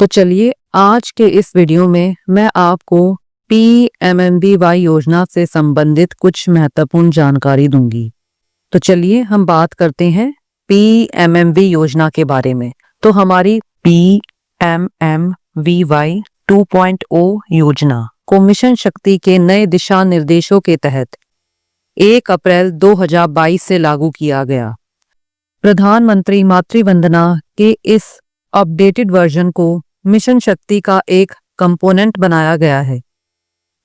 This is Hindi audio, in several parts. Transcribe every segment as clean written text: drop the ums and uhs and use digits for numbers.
तो चलिए आज के इस वीडियो में मैं आपको पीएमएमबीवाई योजना से संबंधित कुछ महत्वपूर्ण जानकारी दूंगी। तो चलिए हम बात करते हैं पीएमएमबी योजना के बारे में। तो हमारी पीएमएमवीवाई 2.0 योजना को मिशन शक्ति के नए दिशा निर्देशों के तहत 1 अप्रैल 2022 से लागू किया गया। प्रधानमंत्री मातृ वंदना के इस अपडेटेड वर्जन को मिशन शक्ति का एक कंपोनेंट बनाया गया है।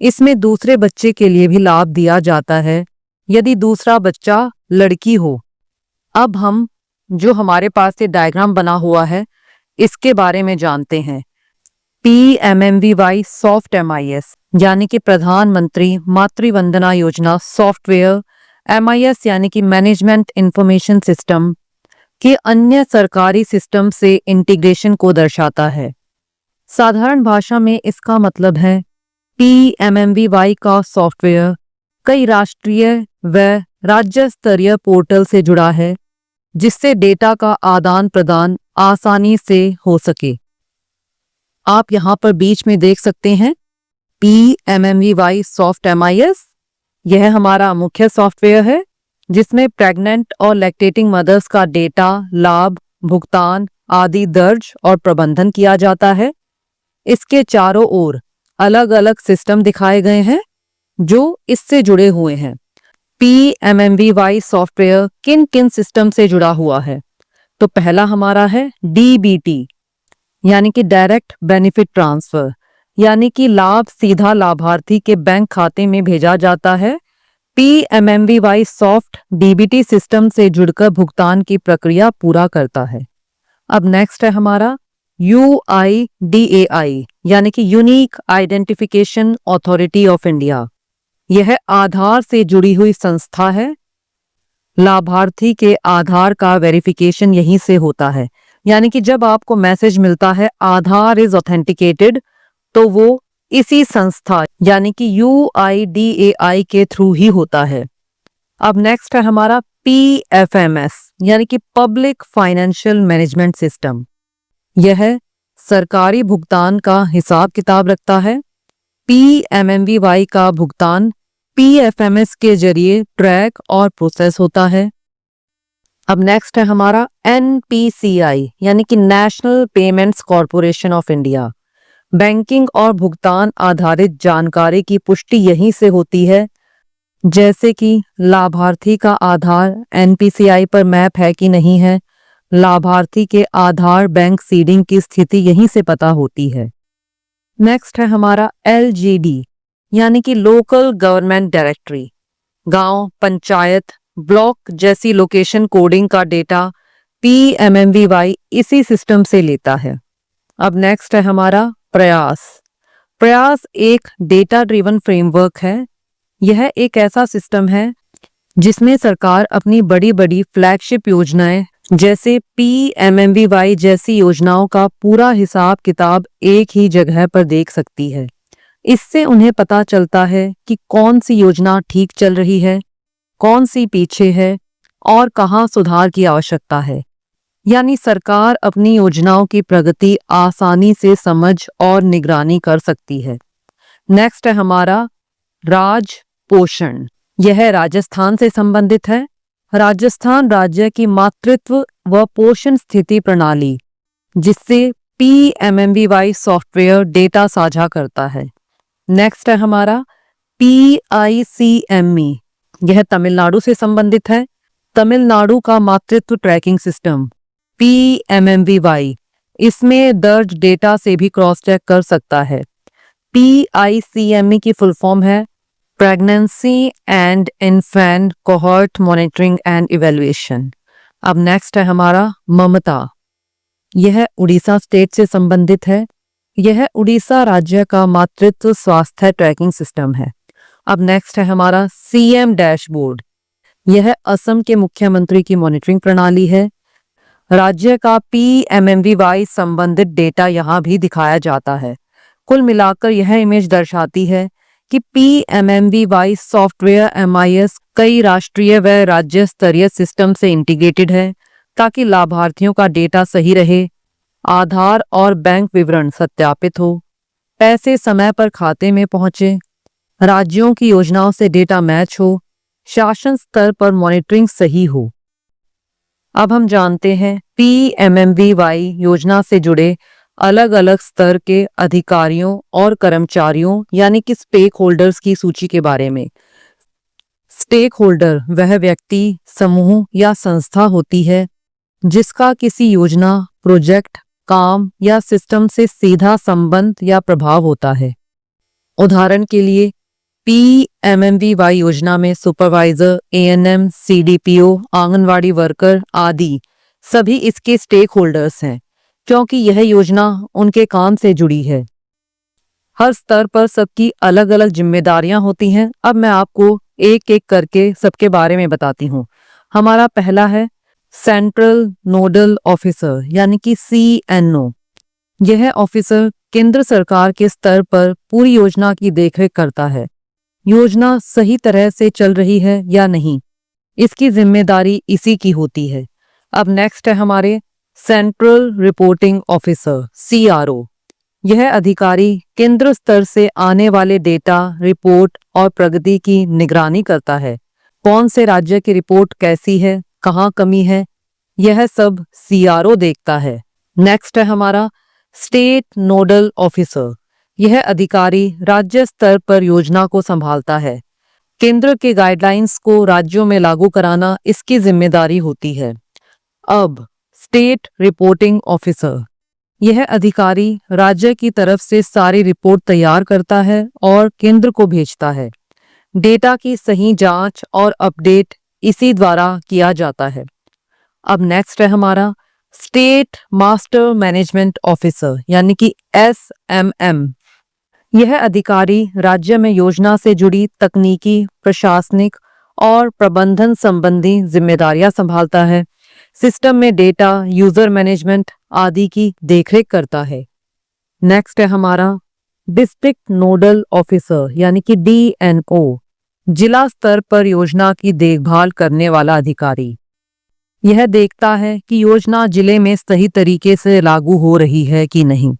इसमें दूसरे बच्चे के लिए भी लाभ दिया जाता है यदि दूसरा बच्चा लड़की हो। अब हम जो हमारे पास ये डायग्राम बना हुआ है इसके बारे में जानते हैं। पीएमएमवीवाई सॉफ्ट एमआईएस यानी कि प्रधानमंत्री मातृ वंदना योजना सॉफ्टवेयर, एमआईएस यानी कि मैनेजमेंट इंफॉर्मेशन सिस्टम के अन्य सरकारी सिस्टम से इंटीग्रेशन को दर्शाता है। साधारण भाषा में इसका मतलब है पीएमएमवीवाई का सॉफ्टवेयर कई राष्ट्रीय व राज्य स्तरीय पोर्टल से जुड़ा है जिससे डेटा का आदान प्रदान आसानी से हो सके। आप यहां पर बीच में देख सकते हैं पीएमएमवीवाई सॉफ्ट एमआईएस। यह हमारा मुख्य सॉफ्टवेयर है जिसमें प्रेग्नेंट और लैक्टेटिंग मदर्स का डेटा, लाभ, भुगतान आदि दर्ज और प्रबंधन किया जाता है। इसके चारों ओर अलग अलग सिस्टम दिखाए गए हैं जो इससे जुड़े हुए हैं। पीएमएमवीवाई सॉफ्टवेयर किन किन सिस्टम से जुड़ा हुआ है? तो पहला हमारा है डीबीटी यानी कि डायरेक्ट बेनिफिट ट्रांसफर, यानी कि लाभ सीधा लाभार्थी के बैंक खाते में भेजा जाता है। पीएमएमवीवाई सॉफ्ट डीबीटी सिस्टम से जुड़कर भुगतान की प्रक्रिया पूरा करता है। अब नेक्स्ट है हमारा यूआईडीएआई यानी कि unique identification authority of India. यह आधार से जुड़ी हुई संस्था है। लाभार्थी के आधार का वेरिफिकेशन यहीं से होता है, यानी कि जब आपको मैसेज मिलता है आधार इज ऑथेंटिकेटेड तो वो इसी संस्था यानी कि यूआईडीएआई के थ्रू ही होता है। अब नेक्स्ट है हमारा पीएफएमएस यानी कि पब्लिक फाइनेंशियल मैनेजमेंट सिस्टम। यह सरकारी भुगतान का हिसाब किताब रखता है। पीएमएमवीवाई का भुगतान पीएफएमएस के जरिए ट्रैक और प्रोसेस होता है। अब नेक्स्ट है हमारा एनपीसीआई यानी कि national payments corporation of India. Banking और भुगतान आधारित जानकारी की पुष्टि यहीं से होती है, जैसे कि लाभार्थी का आधार एनपीसीआई पर मैप है कि नहीं है। लाभार्थी के आधार बैंक सीडिंग की स्थिति यहीं से पता होती है। नेक्स्ट है हमारा एलजीडी यानी कि लोकल गवर्नमेंट डायरेक्टरी। गांव, पंचायत, ब्लॉक जैसी लोकेशन कोडिंग का डेटा पीएमएमवीवाई इसी सिस्टम से लेता है। अब नेक्स्ट है हमारा प्रयास। प्रयास एक डेटा ड्रिवन फ्रेमवर्क है। यह एक ऐसा सिस्टम है जिसमें सरकार अपनी बड़ी बड़ी फ्लैगशिप योजनाएं जैसे पीएमएमवीवाई जैसी योजनाओं का पूरा हिसाब किताब एक ही जगह पर देख सकती है। इससे उन्हें पता चलता है कि कौन सी योजना ठीक चल रही है, कौन सी पीछे है और कहां सुधार की आवश्यकता है। यानी सरकार अपनी योजनाओं की प्रगति आसानी से समझ और निगरानी कर सकती है। नेक्स्ट है हमारा राज पोषण। यह राजस्थान से संबंधित है। राजस्थान राज्य की मातृत्व व पोषण स्थिति प्रणाली जिससे पीएमएमवीवाई सॉफ्टवेयर डेटा साझा करता है। नेक्स्ट है हमारा पीआईसीएमई। यह तमिलनाडु से संबंधित है। तमिलनाडु का मातृत्व ट्रैकिंग सिस्टम पीएमएमवीवाई इसमें दर्ज डेटा से भी क्रॉस चेक कर सकता है। पीआईसीएमई की फुल फॉर्म है pregnancy and infant cohort monitoring and evaluation. अब नेक्स्ट है हमारा ममता। यह उड़ीसा स्टेट से संबंधित है। यह उड़ीसा राज्य का मातृत्व स्वास्थ्य ट्रैकिंग सिस्टम है। अब नेक्स्ट है हमारा सीएम डैशबोर्ड। यह असम के मुख्यमंत्री की मॉनिटरिंग प्रणाली है। राज्य का पीएमएमवीवाई संबंधित डेटा यहां भी दिखाया जाता है। कुल मिलाकर यह इमेज दर्शाती है कि पीएमएमवीवाई सॉफ्टवेयर एमआईएस कई राष्ट्रीय व राज्य स्तरीय सिस्टम से इंटीग्रेटेड है ताकि लाभार्थियों का डेटा सही रहे आधार और बैंक विवरण सत्यापित हो, पैसे समय पर खाते में पहुंचे, राज्यों की योजनाओं से डेटा मैच हो, शासन स्तर पर मॉनिटरिंग सही हो। अब हम जानते हैं पीएमएमवीवाई योजना से जुड़े अलग अलग स्तर के अधिकारियों और कर्मचारियों यानी कि स्टेक होल्डर्स की सूची के बारे में। स्टेक होल्डर वह व्यक्ति, समूह या संस्था होती है जिसका किसी योजना, प्रोजेक्ट, काम या सिस्टम से सीधा संबंध या प्रभाव होता है। उदाहरण के लिए पीएमएमवीवाई योजना में supervisor, ANM, CDPO, anganwadi worker आदि सभी इसके स्टेक होल्डर्स हैं, क्योंकि यह योजना उनके काम से जुड़ी है। हर स्तर पर सबकी अलग अलग जिम्मेदारियां होती हैं। अब मैं आपको एक एक करके सबके बारे में बताती हूँ। हमारा पहला है सेंट्रल नोडल ऑफिसर यानी कि सीएनओ। यह ऑफिसर केंद्र सरकार के स्तर पर पूरी योजना की देखरेख करता है। योजना सही तरह से चल रही है या नहीं, इसकी जिम्मेदारी इसी की होती है। अब नेक्स्ट है हमारे सेंट्रल रिपोर्टिंग ऑफिसर सीआरओ। यह अधिकारी केंद्र स्तर से आने वाले डेटा, रिपोर्ट और प्रगति की निगरानी करता है। कौन से राज्य की रिपोर्ट कैसी है, कहाँ कमी है, यह सब सीआरओ देखता है। नेक्स्ट है हमारा स्टेट नोडल ऑफिसर। यह अधिकारी राज्य स्तर पर योजना को संभालता है। केंद्र के गाइडलाइंस को राज्यों में लागू कराना इसकी जिम्मेदारी होती है। अब स्टेट रिपोर्टिंग ऑफिसर। यह अधिकारी राज्य की तरफ से सारी रिपोर्ट तैयार करता है और केंद्र को भेजता है। डेटा की सही जांच और अपडेट इसी द्वारा किया जाता है। अब नेक्स्ट है हमारा स्टेट मास्टर मैनेजमेंट ऑफिसर यानी कि एसएमएम। यह अधिकारी राज्य में योजना से जुड़ी तकनीकी, प्रशासनिक और प्रबंधन संबंधी जिम्मेदारियां संभालता है। सिस्टम में डेटा, यूजर मैनेजमेंट आदि की देखरेख करता है। नेक्स्ट है हमारा डिस्ट्रिक्ट नोडल ऑफिसर यानी कि डीएनओ। जिला स्तर पर योजना की देखभाल करने वाला अधिकारी। यह देखता है कि योजना जिले में सही तरीके से लागू हो रही है कि नहीं।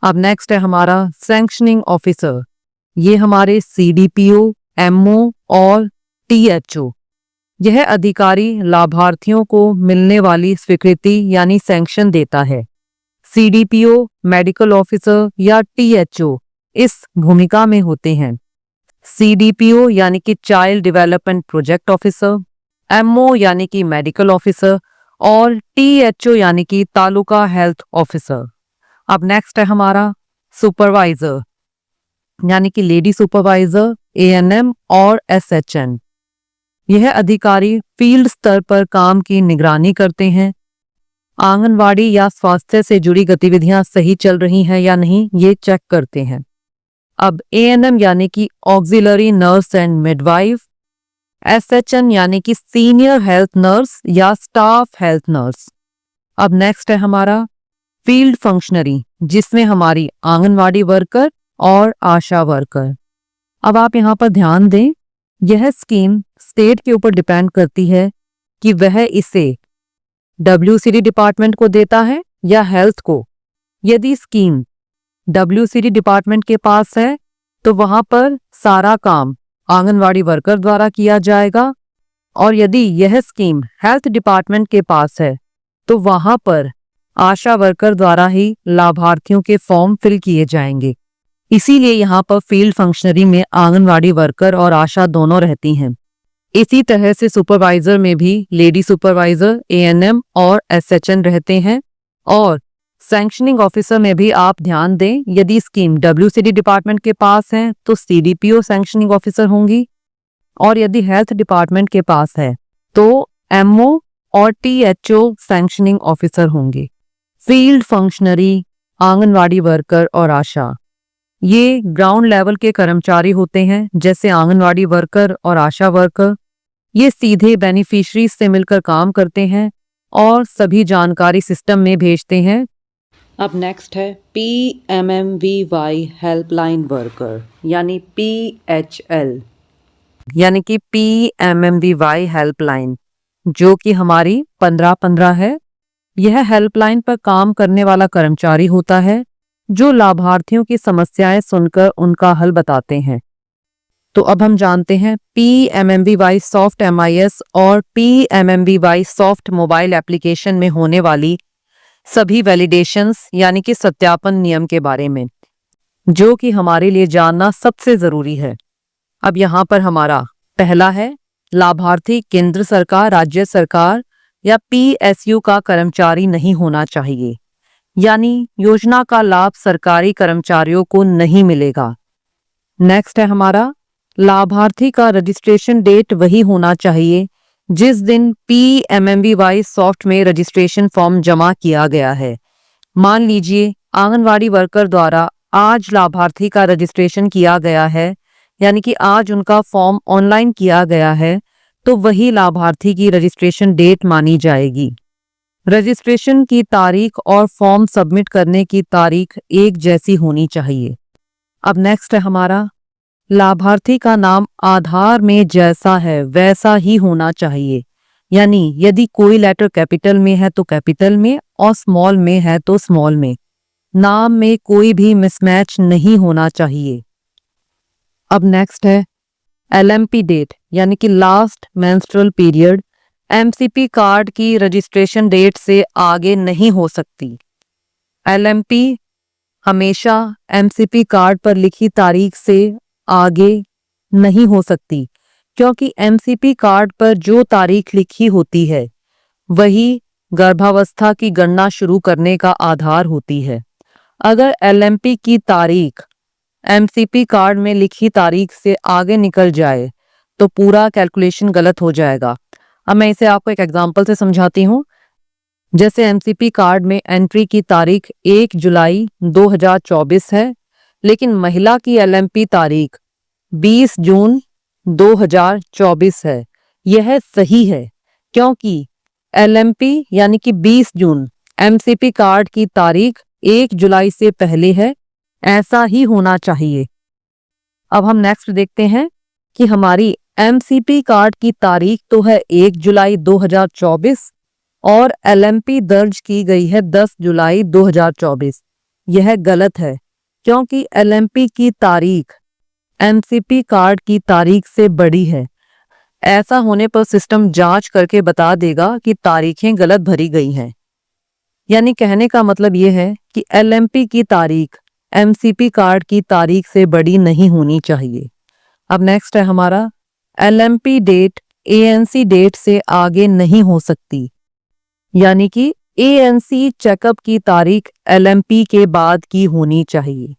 अब नेक्स्ट है हमारा सैंक्शनिंग ऑफिसर। ये हमारे सीडीपीओ, एमओ और टीएचओ। यह अधिकारी लाभार्थियों को मिलने वाली स्वीकृति यानी सैंक्शन देता है। सीडीपीओ, मेडिकल ऑफिसर या टीएचओ इस भूमिका में होते हैं। सीडीपीओ यानी कि child development project officer, MO यानी कि मेडिकल ऑफिसर और टीएचओ यानी कि तालुका हेल्थ ऑफिसर। अब नेक्स्ट है हमारा सुपरवाइजर यानी कि लेडी सुपरवाइजर, एएनएम और एसएचएन। यह अधिकारी फील्ड स्तर पर काम की निगरानी करते हैं। आंगनवाड़ी या स्वास्थ्य से जुड़ी गतिविधियां सही चल रही हैं या नहीं, ये चेक करते हैं। अब एएनएम यानी कि ऑक्सिलरी नर्स एंड मिडवाइफ, एसएचएन यानी कि सीनियर हेल्थ नर्स या स्टाफ हेल्थ नर्स। अब नेक्स्ट है हमारा फील्ड फंक्शनरी, जिसमें हमारी आंगनवाड़ी वर्कर और आशा वर्कर। अब आप यहाँ पर ध्यान दें, यह स्कीम स्टेट के ऊपर डिपेंड करती है कि वह इसे डब्ल्यूसीडी डिपार्टमेंट को देता है या हेल्थ को। यदि स्कीम डब्ल्यूसीडी डिपार्टमेंट के पास है तो वहां पर सारा काम आंगनवाड़ी वर्कर द्वारा किया जाएगा, और यदि यह स्कीम हेल्थ डिपार्टमेंट के पास है तो वहां पर आशा वर्कर द्वारा ही लाभार्थियों के फॉर्म फिल किए जाएंगे। इसीलिए यहाँ पर फील्ड फंक्शनरी में आंगनवाड़ी वर्कर और आशा दोनों रहती हैं। इसी तरह से सुपरवाइजर में भी लेडी सुपरवाइजर, एएनएम और एसएचएन रहते हैं। और सैंक्शनिंग ऑफिसर में भी आप ध्यान दें, यदि स्कीम डब्ल्यूसीडी डिपार्टमेंट के पास है तो सीडीपीओ सैंक्शनिंग ऑफिसर होंगी, और यदि हेल्थ डिपार्टमेंट के पास है तो एमओ और टीएचओ सैंक्शनिंग ऑफिसर होंगे। फील्ड फंक्शनरी, आंगनवाड़ी वर्कर और आशा ये ग्राउंड लेवल के कर्मचारी होते हैं। जैसे आंगनवाड़ी वर्कर और आशा वर्कर ये सीधे बेनिफिशरीज से मिलकर काम करते हैं और सभी जानकारी सिस्टम में भेजते हैं। अब नेक्स्ट है पीएमएमवीवाई हेल्पलाइन वर्कर यानी पीएचएल, यानी कि पीएमएमवीवाई हेल्पलाइन, जो कि हमारी 1515 है। यह हेल्पलाइन पर काम करने वाला कर्मचारी होता है जो लाभार्थियों की समस्याएं सुनकर उनका हल बताते हैं। तो अब हम जानते हैं PMMVY सॉफ्ट MIS और PMMVY सॉफ्ट मोबाइल एप्लीकेशन में होने वाली सभी वैलिडेशंस यानी कि सत्यापन नियम के बारे में, जो कि हमारे लिए जानना सबसे जरूरी है। अब यहाँ पर हमारा पहला है, लाभार्थी केंद्र सरकार, राज्य सरकार या PSU का कर्मचारी नहीं होना चाहिए, यानी योजना का लाभ सरकारी कर्मचारियों को नहीं मिलेगा। नेक्स्ट है हमारा, लाभार्थी का रजिस्ट्रेशन डेट वही होना चाहिए जिस दिन PMMVY सॉफ्ट में रजिस्ट्रेशन फॉर्म जमा किया गया है। मान लीजिए आंगनवाड़ी वर्कर द्वारा आज लाभार्थी का रजिस्ट्रेशन किया गया है, यानी कि आज उनका फॉर्म ऑनलाइन किया गया है, तो वही लाभार्थी की रजिस्ट्रेशन डेट मानी जाएगी। रजिस्ट्रेशन की तारीख और फॉर्म सबमिट करने की तारीख एक जैसी होनी चाहिए। अब नेक्स्ट है हमारा, लाभार्थी का नाम आधार में जैसा है वैसा ही होना चाहिए, यानी यदि कोई लेटर कैपिटल में है तो कैपिटल में और स्मॉल में है तो स्मॉल में। नाम में कोई भी मिसमैच नहीं होना चाहिए। अब नेक्स्ट है LMP डेट, यानी कि last menstrual period MCP card की रजिस्ट्रेशन डेट से आगे नहीं हो सकती। LMP हमेशा MCP कार्ड पर लिखी तारीख से आगे नहीं हो सकती, क्योंकि MCP कार्ड पर जो तारीख लिखी होती है वही गर्भावस्था की गणना शुरू करने का आधार होती है। अगर LMP की तारीख MCP कार्ड में लिखी तारीख से आगे निकल जाए तो पूरा कैलकुलेशन गलत हो जाएगा। अब मैं इसे आपको एक एग्जांपल से समझाती हूँ। जैसे MCP कार्ड में एंट्री की तारीख 1 जुलाई 2024 है, लेकिन महिला की LMP तारीख 20 जून 2024 है। यह सही है क्योंकि LMP यानी कि 20 जून MCP कार्ड की तारीख 1 जुलाई से पहले है, ऐसा ही होना चाहिए। अब हम नेक्स्ट देखते हैं कि हमारी MCP कार्ड की तारीख तो है 1 जुलाई 2024 और LMP दर्ज की गई है 10 जुलाई 2024। यह गलत है क्योंकि LMP की तारीख MCP कार्ड की तारीख से बड़ी है। ऐसा होने पर सिस्टम जांच करके बता देगा कि तारीखें गलत भरी गई हैं। यानी कहने का मतलब यह है कि LMP की तारीख MCP कार्ड की तारीख से बड़ी नहीं होनी चाहिए। अब नेक्स्ट है हमारा, LMP डेट ANC डेट से आगे नहीं हो सकती, यानी कि ANC चेकअप की तारीख LMP के बाद की होनी चाहिए।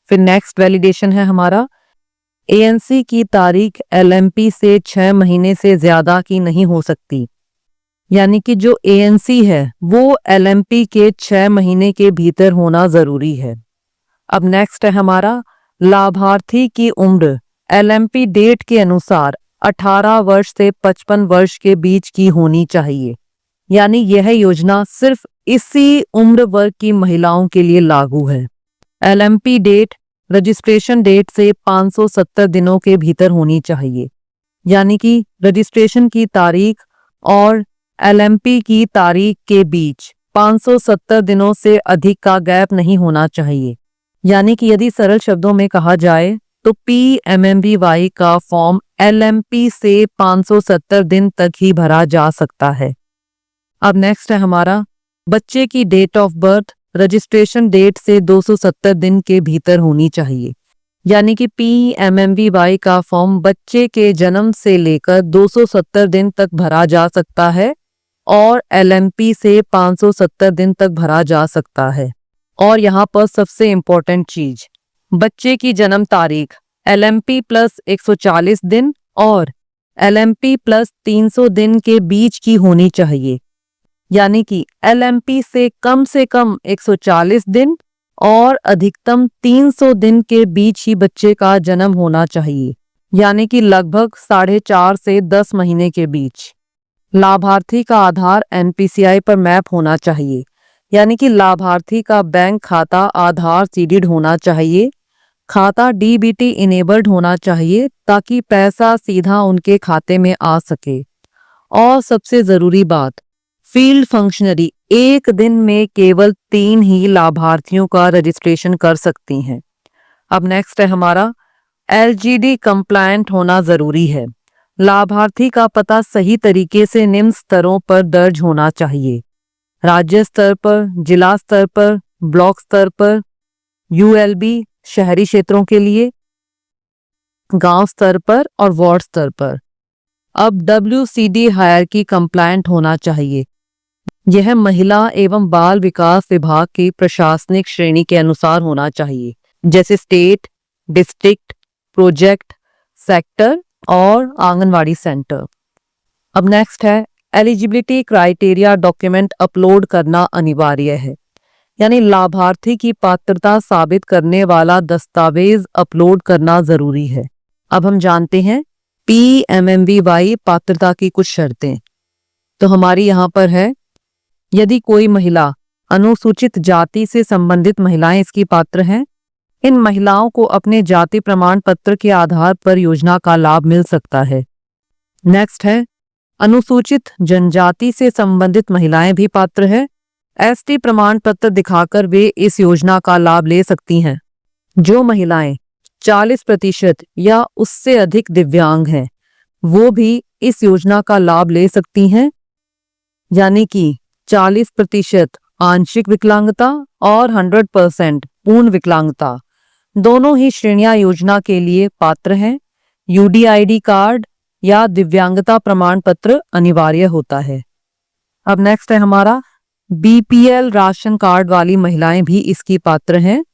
फिर नेक्स्ट वैलिडेशन है हमारा, ANC की तारीख LMP से 6 महीने से ज्यादा की नहीं हो सकती, यानी कि जो ANC है वो LMP के 6 महीने के भीतर होना जरूरी है। अब नेक्स्ट है हमारा, लाभार्थी की उम्र LMP डेट के अनुसार 18 वर्ष से 55 वर्ष के बीच की होनी चाहिए, यानी यह योजना सिर्फ इसी उम्र वर्ग की महिलाओं के लिए लागू है। LMP डेट रजिस्ट्रेशन डेट से 570 दिनों के भीतर होनी चाहिए, यानी कि रजिस्ट्रेशन की तारीख और LMP की तारीख के बीच 570 दिनों से अधिक का गैप नहीं होना चाहिए। यानी कि यदि सरल शब्दों में कहा जाए तो PMMVY का फॉर्म LMP से 570 दिन तक ही भरा जा सकता है। अब नेक्स्ट है हमारा, बच्चे की date of birth registration date से 270 दिन के भीतर होनी चाहिए, यानी कि PMMVY का फॉर्म बच्चे के जन्म से लेकर 270 दिन तक भरा जा सकता है और LMP से 570 दिन तक भरा जा सकता है। और यहाँ पर सबसे इम्पोर्टेंट चीज, बच्चे की जन्म तारीख LMP प्लस 140 दिन और LMP प्लस 300 दिन के बीच की होनी चाहिए, यानी कि LMP से कम 140 दिन और अधिकतम 300 दिन के बीच ही बच्चे का जन्म होना चाहिए, यानी कि लगभग 4.5 से 10 महीने के बीच। लाभार्थी का आधार NPCI पर मैप होना चाहिए, यानी कि लाभार्थी का बैंक खाता आधार सीडेड होना चाहिए, खाता DBT इनेबल्ड होना चाहिए ताकि पैसा सीधा उनके खाते में आ सके। और सबसे जरूरी बात, फील्ड फंक्शनरी एक दिन में केवल 3 ही लाभार्थियों का रजिस्ट्रेशन कर सकती हैं। अब नेक्स्ट है हमारा एलजीडी कंप्लायंट होना जरूरी है। लाभार्थी का पता सही तरीके से निम्न स्तरों पर दर्ज होना चाहिए: राज्य स्तर पर, जिला स्तर पर, ब्लॉक स्तर पर, यूएलबी शहरी क्षेत्रों के लिए, गांव स्तर पर और वार्ड स्तर पर। अब WCD हायरार्की कंप्लायंट होना चाहिए। यह महिला एवं बाल विकास विभाग की प्रशासनिक श्रेणी के अनुसार होना चाहिए, जैसे स्टेट, डिस्ट्रिक्ट, प्रोजेक्ट, सेक्टर और आंगनवाड़ी सेंटर। अब नेक्स्ट है एलिजिबिलिटी क्राइटेरिया डॉक्यूमेंट अपलोड करना अनिवार्य है, यानी लाभार्थी की पात्रता साबित करने वाला दस्तावेज अपलोड करना जरूरी है। अब हम जानते हैं PMMBY पात्रता की कुछ शर्तें। तो हमारी यहाँ पर है, यदि कोई महिला अनुसूचित जाति से संबंधित महिलाएं इसकी पात्र हैं, इन महिलाओं को अपने जाति प्रमाण पत्र के आधार पर योजना का लाभ मिल सकता है। नेक्स्ट है अनुसूचित जनजाति से संबंधित महिलाएं भी पात्र है। ST प्रमाण पत्र दिखाकर वे इस योजना का लाभ ले सकती हैं। जो महिलाएं 40% या उससे अधिक दिव्यांग हैं, वो भी इस योजना का लाभ ले सकती हैं, यानी कि 40% आंशिक विकलांगता और 100% पूर्ण विकलांगता, दोनों ही श्रेणियां योजना के लिए पात्र हैं। UDID कार्ड या दिव्यांगता प्रमाण पत्र अनिवार्य होता है। अब नेक्स्ट है हमारा BPL राशन कार्ड वाली महिलाएं भी इसकी पात्र हैं।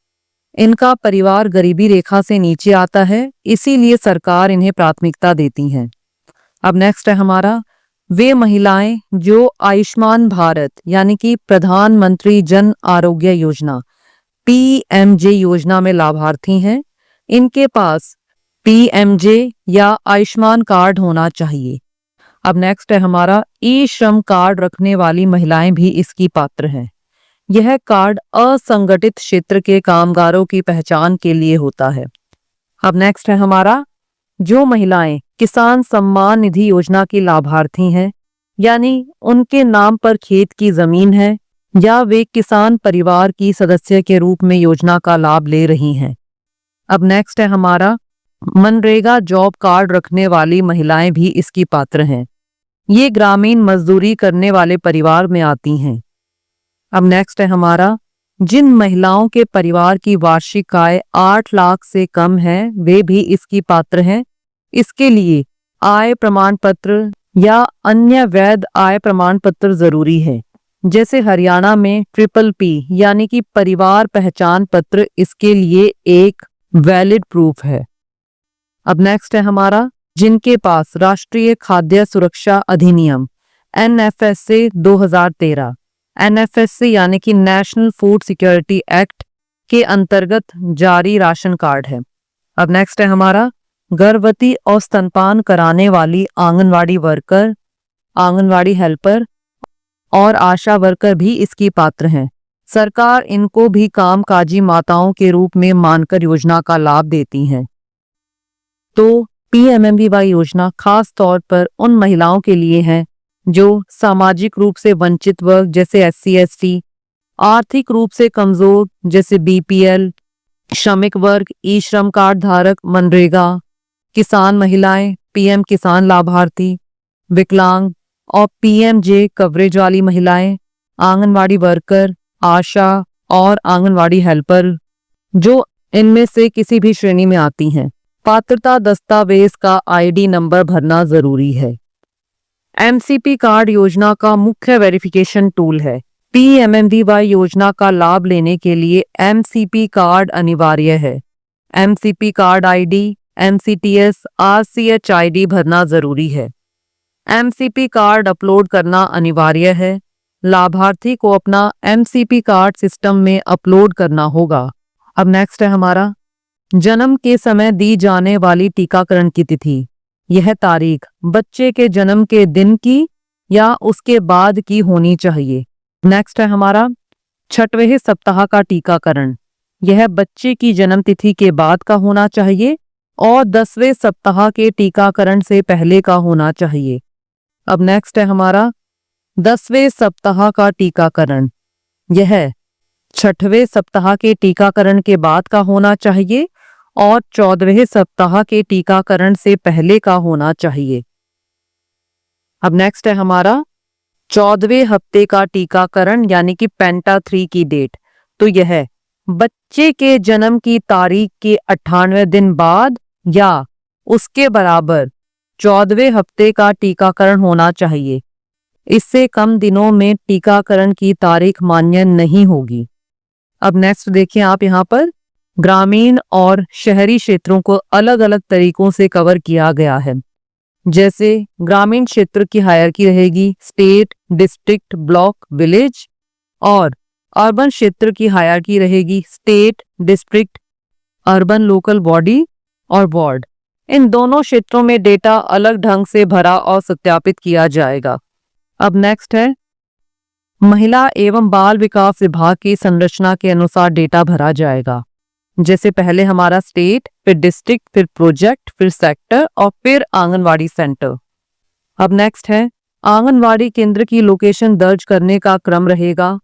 इनका परिवार गरीबी रेखा से नीचे आता है, इसीलिए सरकार इन्हें प्राथमिकता देती है। अब नेक्स्ट है हमारा वे महिलाएं जो आयुष्मान भारत यानी कि प्रधानमंत्री जन आरोग्य योजना PMJ योजना में लाभार्थी हैं। इनके पास PMJ या आयुष्मान कार्ड होना चाहिए। अब नेक्स्ट है हमारा ई-श्रम कार्ड रखने वाली महिलाएं भी इसकी पात्र हैं। यह कार्ड असंगठित क्षेत्र के कामगारों की पहचान के लिए होता है। अब नेक्स्ट है हमारा जो महिलाएं किसान सम्मान निधि योजना की लाभार्थी हैं, यानी उनके नाम पर खेत की जमीन है या वे किसान परिवार की सदस्य के रूप में योजना का लाभ ले रही हैं। अब नेक्स्ट है हमारा मनरेगा जॉब कार्ड रखने वाली महिलाएं भी इसकी पात्र हैं। ये ग्रामीण मजदूरी करने वाले परिवार में आती हैं। अब नेक्स्ट है हमारा जिन महिलाओं के परिवार की वार्षिक आय 8 लाख से कम है, वे भी इसकी पात्र हैं। इसके लिए आय प्रमाण पत्र या अन्य वैध आय प्रमाण पत्र जरूरी है, जैसे हरियाणा में PPP यानी कि परिवार पहचान पत्र इसके लिए एक वैलिड प्रूफ है। अब नेक्स्ट है हमारा जिनके पास राष्ट्रीय खाद्य सुरक्षा अधिनियम NFSA 2013 NFSA यानी कि नेशनल फूड सिक्योरिटी एक्ट के अंतर्गत जारी राशन कार्ड है। अब नेक्स्ट है हमारा गर्भवती और स्तनपान कराने वाली आंगनवाड़ी वर्कर, आंगनवाड़ी हेल्पर और आशा वर्कर भी इसकी पात्र हैं। सरकार इनको भी कामकाजी माताओं के रूप में मानकर योजना का लाभ देती है। तो PMMBY योजना खास तौर पर उन महिलाओं के लिए है जो सामाजिक रूप से वंचित वर्ग जैसे SC ST, आर्थिक रूप से कमजोर जैसे BPL, श्रमिक वर्ग, ई-श्रम कार्ड धारक, मनरेगा, किसान महिलाएं, PM किसान लाभार्थी, विकलांग और PMJ कवरेज वाली महिलाएं, आंगनवाड़ी वर्कर, आशा और आंगनवाड़ी हेल्पर, जो इनमें से किसी भी श्रेणी में आती हैं। पात्रता दस्तावेज का ID नंबर भरना जरूरी है। MCP कार्ड योजना का मुख्य वेरिफिकेशन टूल है। PMMBY योजना का लाभ लेने के लिए MCP कार्ड अनिवार्य है। MCP card ID, MCTS, RCH ID भरना जरूरी है। MCP कार्ड अपलोड करना अनिवार्य है। लाभार्थी को अपना MCP कार्ड सिस्टम में अपलोड करना होगा। अब नेक्स्ट है हमारा जन्म के समय दी जाने वाली टीकाकरण की तिथि। यह तारीख बच्चे के जन्म के दिन की या उसके बाद की होनी चाहिए। नेक्स्ट है हमारा 6वें सप्ताह का टीकाकरण। यह बच्चे की जन्म तिथि के बाद का होना चाहिए और 10वें सप्ताह के टीकाकरण से पहले का होना चाहिए। अब नेक्स्ट है हमारा 10वें सप्ताह का टीकाकरण यह 6वें सप्ताह के टीकाकरण के बाद का होना चाहिए और 14वें सप्ताह के टीकाकरण से पहले का होना चाहिए। अब नेक्स्ट है हमारा 14वें हफ्ते का टीकाकरण यानी कि पेंटा 3 की डेट। तो यह बच्चे के जन्म की तारीख के 98वें दिन बाद या उसके बराबर 14वें हफ्ते का टीकाकरण होना चाहिए। इससे कम दिनों में टीकाकरण की तारीख मान्य नहीं होगी। अब नेक्स्ट देखिए आप यहाँ पर ग्रामीण और शहरी क्षेत्रों को अलग अलग तरीकों से कवर किया गया है। जैसे ग्रामीण क्षेत्र की हायरार्की रहेगी स्टेट, डिस्ट्रिक्ट, ब्लॉक, विलेज, और अर्बन क्षेत्र की हायरार्की रहेगी state, district, urban local body और वार्ड। इन दोनों क्षेत्रों में डेटा अलग ढंग से भरा और सत्यापित किया जाएगा। अब नेक्स्ट है महिला एवं बाल विकास विभाग की संरचना के अनुसार डेटा भरा जाएगा। जैसे पहले हमारा स्टेट, फिर डिस्ट्रिक्ट, फिर प्रोजेक्ट, फिर सेक्टर और फिर आंगनवाड़ी सेंटर। अब नेक्स्ट है आंगनवाड़ी केंद्र की लोकेशन दर्ज करने का क्रम रहेगा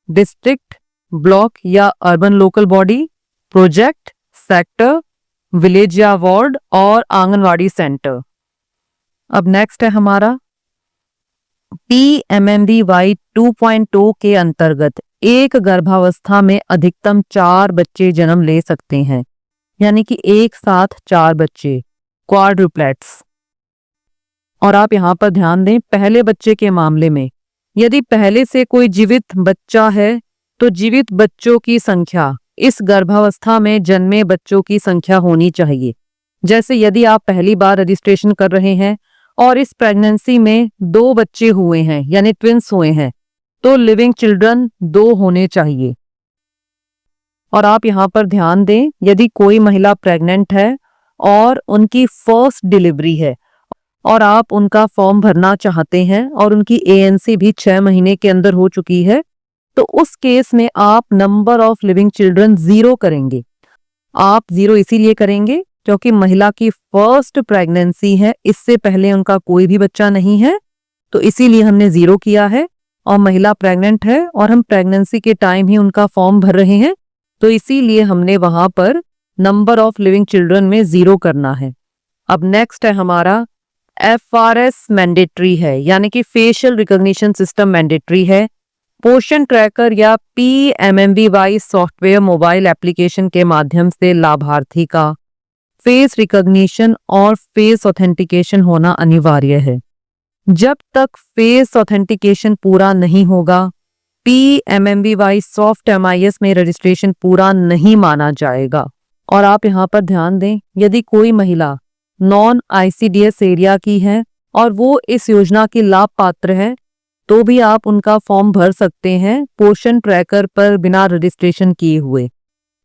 डिस्ट्रिक्ट, ब्लॉक या urban local body, project, sector, village या वार्ड और आंगनवाड़ी सेंटर। अब नेक्स्ट है हमारा PMMBY 2.0 के अंतर्गत एक गर्भावस्था में अधिकतम 4 बच्चे जन्म ले सकते हैं, यानी कि एक साथ 4 बच्चे, क्वाड्रुप्लेट्स। और आप यहां पर ध्यान दें, पहले बच्चे के मामले में यदि पहले से कोई जीवित बच्चा है तो जीवित बच्चों की संख्या इस गर्भावस्था में जन्मे बच्चों की संख्या होनी चाहिए। जैसे यदि आप पहली बार रजिस्ट्रेशन कर रहे हैं और इस प्रेगनेंसी में 2 बच्चे हुए हैं यानी ट्विंस हुए हैं, तो लिविंग चिल्ड्रन 2 होने चाहिए। और आप यहाँ पर ध्यान दें, यदि कोई महिला प्रेग्नेंट है और उनकी फर्स्ट डिलीवरी है और आप उनका फॉर्म भरना चाहते हैं और उनकी ANC भी 6 महीने के अंदर हो चुकी है, तो उस केस में आप नंबर ऑफ लिविंग चिल्ड्रन 0 करेंगे। आप 0 इसीलिए करेंगे क्योंकि महिला की फर्स्ट प्रेगनेंसी है, इससे पहले उनका कोई भी बच्चा नहीं है, तो इसीलिए हमने 0 किया है। और महिला प्रेग्नेंट है और हम प्रेगनेंसी के टाइम ही उनका फॉर्म भर रहे हैं, तो इसीलिए हमने वहां पर नंबर ऑफ लिविंग चिल्ड्रन में 0 करना है। अब नेक्स्ट है हमारा FRS मैंडेटरी है, यानी कि फेशियल रिकॉग्निशन सिस्टम मैंडेटरी है। पोषण ट्रैकर या PMMBY सॉफ्टवेयर मोबाइल एप्लीकेशन के माध्यम से लाभार्थी का फेस रिकॉग्निशन और फेस ऑथेंटिकेशन होना अनिवार्य है। जब तक फेस ऑथेंटिकेशन पूरा नहीं होगा, PMMBY सॉफ्ट MIS में रजिस्ट्रेशन पूरा नहीं माना जाएगा। और आप यहाँ पर ध्यान दें, यदि कोई महिला नॉन ICDS एरिया की है और वो इस योजना की लाभ पात्र है, तो भी आप उनका फॉर्म भर सकते हैं पोषण ट्रैकर पर बिना रजिस्ट्रेशन किए हुए।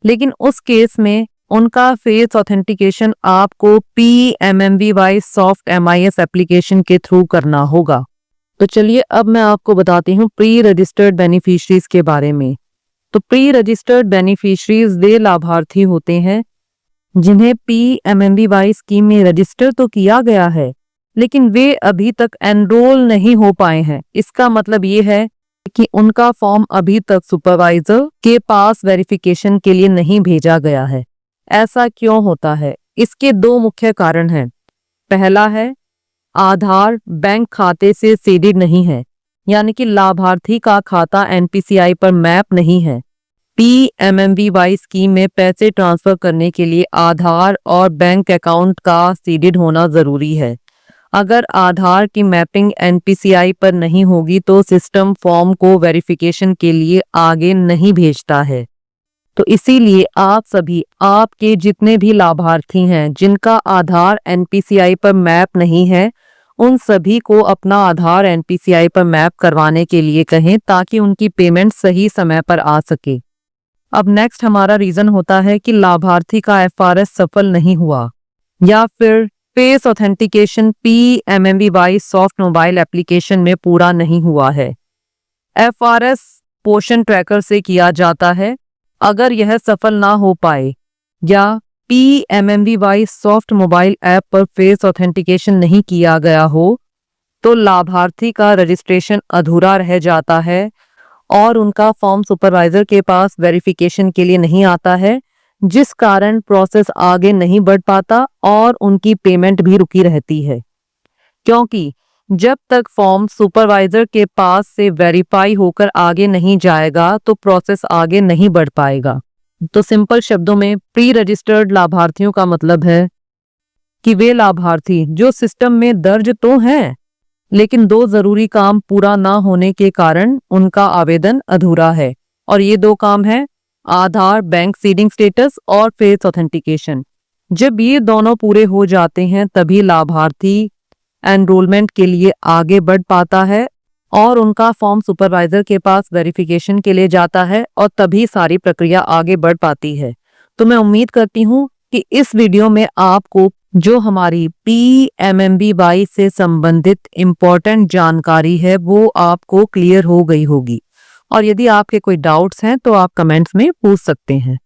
लेकिन उस केस में उनका फेस ऑथेंटिकेशन आपको PMMBY सॉफ्ट MIS एप्लीकेशन के थ्रू करना होगा। तो चलिए अब मैं आपको बताती हूँ प्री रजिस्टर्ड बेनिफिशरीज के बारे में। तो प्री रजिस्टर्ड बेनिफिशरीज वे लाभार्थी होते हैं जिन्हें PMMBY स्कीम में रजिस्टर तो किया गया है, लेकिन वे अभी तक एनरोल नहीं हो पाए हैं। इसका मतलब ये है कि उनका फॉर्म अभी तक सुपरवाइजर के पास वेरिफिकेशन के लिए नहीं भेजा गया है। ऐसा क्यों होता है? इसके 2 मुख्य कारण हैं। पहला है आधार बैंक खाते से सीडेड नहीं है, यानी कि लाभार्थी का खाता NPCI पर मैप नहीं है। PMMBY स्कीम में पैसे ट्रांसफर करने के लिए आधार और बैंक अकाउंट का सीडेड होना जरूरी है। अगर आधार की मैपिंग NPCI पर नहीं होगी तो सिस्टम फॉर्म को वेरिफिकेशन के लिए आगे नहीं भेजता है। तो इसीलिए आप सभी, आपके जितने भी लाभार्थी हैं जिनका आधार NPCI पर मैप नहीं है, उन सभी को अपना आधार NPCI पर मैप करवाने के लिए कहें ताकि उनकी पेमेंट सही समय पर आ सके। अब नेक्स्ट हमारा रीजन होता है कि लाभार्थी का FRS सफल नहीं हुआ या फिर face authentication PMMBY soft mobile application में पूरा नहीं हुआ है। FRS पोषण ट्रैकर से किया जाता है। अगर यह सफल ना हो पाए या PMMBY सॉफ्ट मोबाइल ऐप पर फेस ऑथेंटिकेशन नहीं किया गया हो, तो लाभार्थी का रजिस्ट्रेशन अधूरा रह जाता है और उनका फॉर्म सुपरवाइजर के पास वेरिफिकेशन के लिए नहीं आता है, जिस कारण प्रोसेस आगे नहीं बढ़ पाता और उनकी पेमेंट भी रुकी रहती है। क्योंकि जब तक फॉर्म सुपरवाइजर के पास से वेरीफाई होकर आगे नहीं जाएगा तो प्रोसेस आगे नहीं बढ़ पाएगा। तो सिंपल शब्दों में प्री रजिस्टर्ड लाभार्थियों का मतलब है कि वे लाभार्थी जो सिस्टम में दर्ज तो हैं, लेकिन 2 जरूरी काम पूरा ना होने के कारण उनका आवेदन अधूरा है। और ये 2 काम है आधार बैंक सीडिंग स्टेटस और फेस ऑथेंटिकेशन। जब ये दोनों पूरे हो जाते हैं तभी लाभार्थी एनरोलमेंट के लिए आगे बढ़ पाता है और उनका फॉर्म सुपरवाइजर के पास वेरिफिकेशन के लिए जाता है और तभी सारी प्रक्रिया आगे बढ़ पाती है। तो मैं उम्मीद करती हूँ कि इस वीडियो में आपको जो हमारी PMMBY से संबंधित इम्पोर्टेंट जानकारी है वो आपको क्लियर हो गई होगी। और यदि आपके कोई डाउट्स हैं तो आप कमेंट्स में पूछ सकते हैं।